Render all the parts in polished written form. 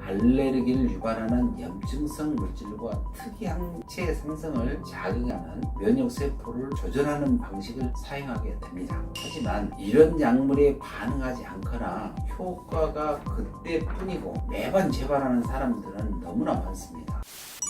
알레르기를 유발하는 염증성 물질과 특이항체 생성을 자극하는 면역세포를 조절하는 방식을 사용하게 됩니다. 하지만 이런 약물에 반응하지 않거나 효과가 그때뿐이고 매번 재발하는 사람들은 너무나 많습니다.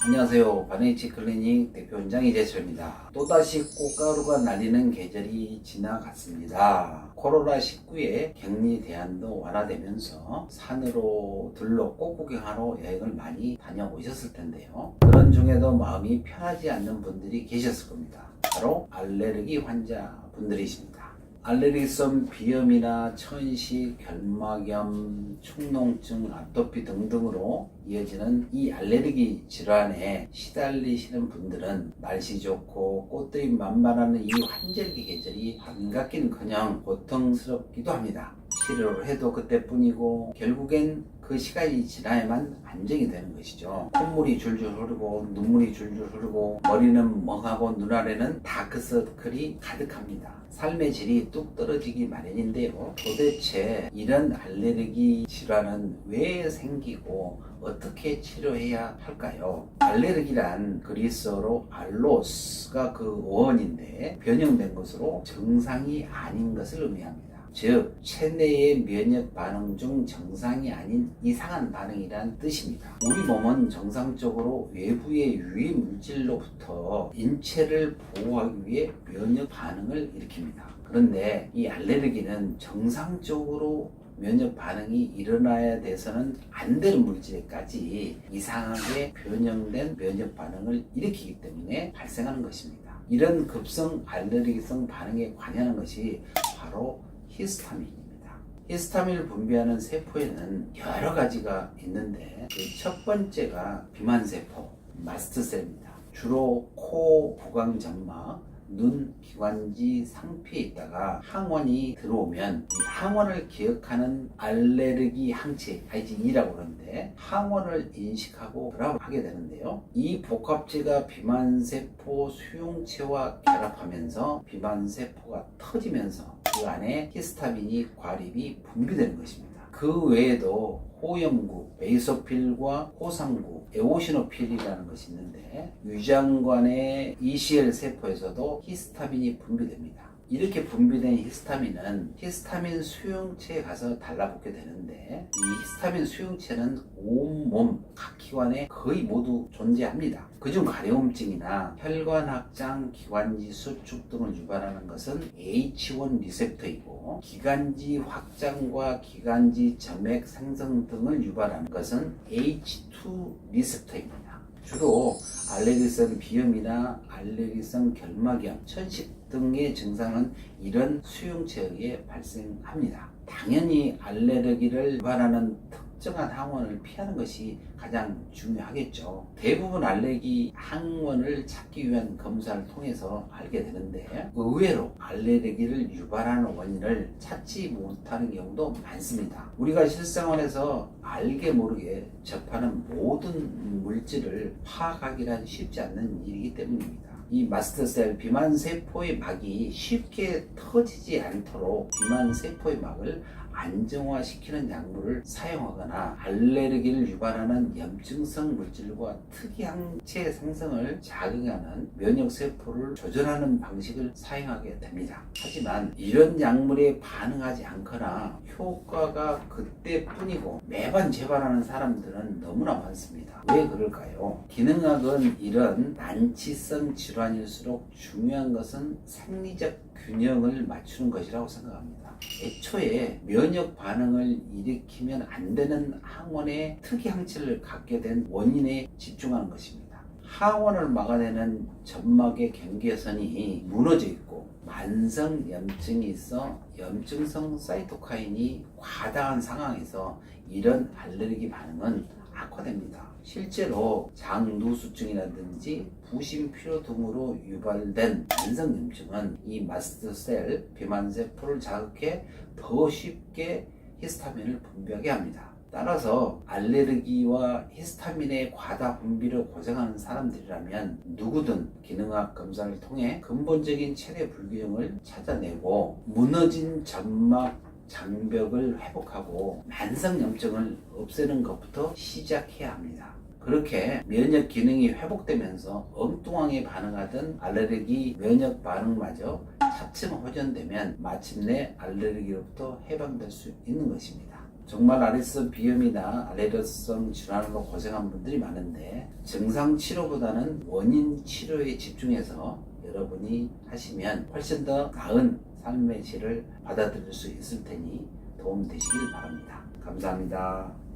안녕하세요. 바네이치 클리닉 대표원장 이재철입니다. 또다시 꽃가루가 날리는 계절이 지나갔습니다. 코로나19의 격리 대안도 완화되면서 산으로 들로 꽃구경하러 여행을 많이 다녀오셨을 텐데요. 그런 중에도 마음이 편하지 않는 분들이 계셨을 겁니다. 바로 알레르기 환자분들이십니다. 알레르기성 비염이나 천식, 결막염, 축농증, 아토피 등등으로 이어지는 이 알레르기 질환에 시달리시는 분들은 날씨 좋고 꽃들이 만발하는 이 환절기 계절이 반갑긴커녕 고통스럽기도 합니다. 치료를 해도 그때뿐이고 결국엔 그 시간이 지나야만 안정이 되는 것이죠. 콧물이 줄줄 흐르고 눈물이 줄줄 흐르고 머리는 멍하고 눈 아래는 다크서클이 가득합니다. 삶의 질이 뚝 떨어지기 마련인데요. 도대체 이런 알레르기 질환은 왜 생기고 어떻게 치료해야 할까요? 알레르기란 그리스어로 알로스가 그 어원인데 변형된 것으로 정상이 아닌 것을 의미합니다. 즉 체내의 면역 반응 중 정상이 아닌 이상한 반응이란 뜻입니다. 우리 몸은 정상적으로 외부의 유해 물질로부터 인체를 보호하기 위해 면역 반응을 일으킵니다. 그런데 이 알레르기는 정상적으로 면역 반응이 일어나야 돼서는 안 되는 물질에까지 이상하게 변형된 면역 반응을 일으키기 때문에 발생하는 것입니다. 이런 급성 알레르기성 반응에 관여하는 것이 바로 히스타민입니다. 히스타민을 분비하는 세포에는 여러 가지가 있는데 그 첫 번째가 비만세포, 마스트셀입니다. 주로 코, 구강점막, 눈, 기관지, 상피에 있다가 항원이 들어오면 이 항원을 기억하는 알레르기 항체, IgE라고 그러는데 항원을 인식하고 결합하게 되는데요. 이 복합체가 비만세포 수용체와 결합하면서 비만세포가 터지면서 그 안에 히스타민이 과립이 분비되는 것입니다. 그 외에도 호염구, 베이소필과 호상구, 에오시노필이라는 것이 있는데 위장관의 ECL 세포에서도 히스타민이 분비됩니다. 이렇게 분비된 히스타민은 히스타민 수용체에 가서 달라붙게 되는데 이 히스타민 수용체는 온몸 각 기관에 거의 모두 존재합니다. 그중 가려움증이나 혈관 확장, 기관지 수축 등을 유발하는 것은 H1 리셉터이고 기관지 확장과 기관지 점액 생성 등을 유발하는 것은 H2 리셉터입니다. 주로 알레르기성 비염이나 알레르기성 결막염, 천식 등의 증상은 이런 수용체에 의해 발생합니다. 당연히 알레르기를 유발하는 특정한 항원을 피하는 것이 가장 중요하겠죠. 대부분 알레르기 항원을 찾기 위한 검사를 통해서 알게 되는데 의외로 알레르기를 유발하는 원인을 찾지 못하는 경우도 많습니다. 우리가 실생활에서 알게 모르게 접하는 모든 물질을 파악하기란 쉽지 않는 일이기 때문입니다. 이 마스트셀 비만세포의 막이 쉽게 터지지 않도록 비만세포의 막을 안정화시키는 약물을 사용하거나 알레르기를 유발하는 염증성 물질과 특이항체 생성을 자극하는 면역세포를 조절하는 방식을 사용하게 됩니다. 하지만 이런 약물에 반응하지 않거나 효과가 그때뿐이고 매번 재발하는 사람들은 너무나 많습니다. 왜 그럴까요? 기능학은 이런 난치성 질환일수록 중요한 것은 생리적 균형을 맞추는 것이라고 생각합니다. 애초에 면역 반응을 일으키면 안 되는 항원의 특이항체를 갖게 된 원인에 집중하는 것입니다. 항원을 막아내는 점막의 경계선이 무너져 있고 만성 염증이 있어 염증성 사이토카인이 과다한 상황에서 이런 알레르기 반응은 악화됩니다. 실제로 장누수증이라든지 부심피로 등으로 유발된 만성염증은 이 마스트셀 비만세포를 자극해 더 쉽게 히스타민을 분비하게 합니다. 따라서 알레르기와 히스타민의 과다 분비를 고생하는 사람들이라면 누구든 기능학 검사를 통해 근본적인 체내 불균형을 찾아내고 무너진 점막 장벽을 회복하고 만성염증을 없애는 것부터 시작해야 합니다. 그렇게 면역 기능이 회복되면서 엉뚱하게 반응하던 알레르기 면역 반응마저 차츰 호전되면 마침내 알레르기로부터 해방될 수 있는 것입니다. 정말 아리스 비염이나 알레르기성 질환으로 고생한 분들이 많은데 증상 치료보다는 원인 치료에 집중해서 여러분이 하시면 훨씬 더 나은 삶의 질을 받아들일 수 있을 테니 도움 되시길 바랍니다. 감사합니다.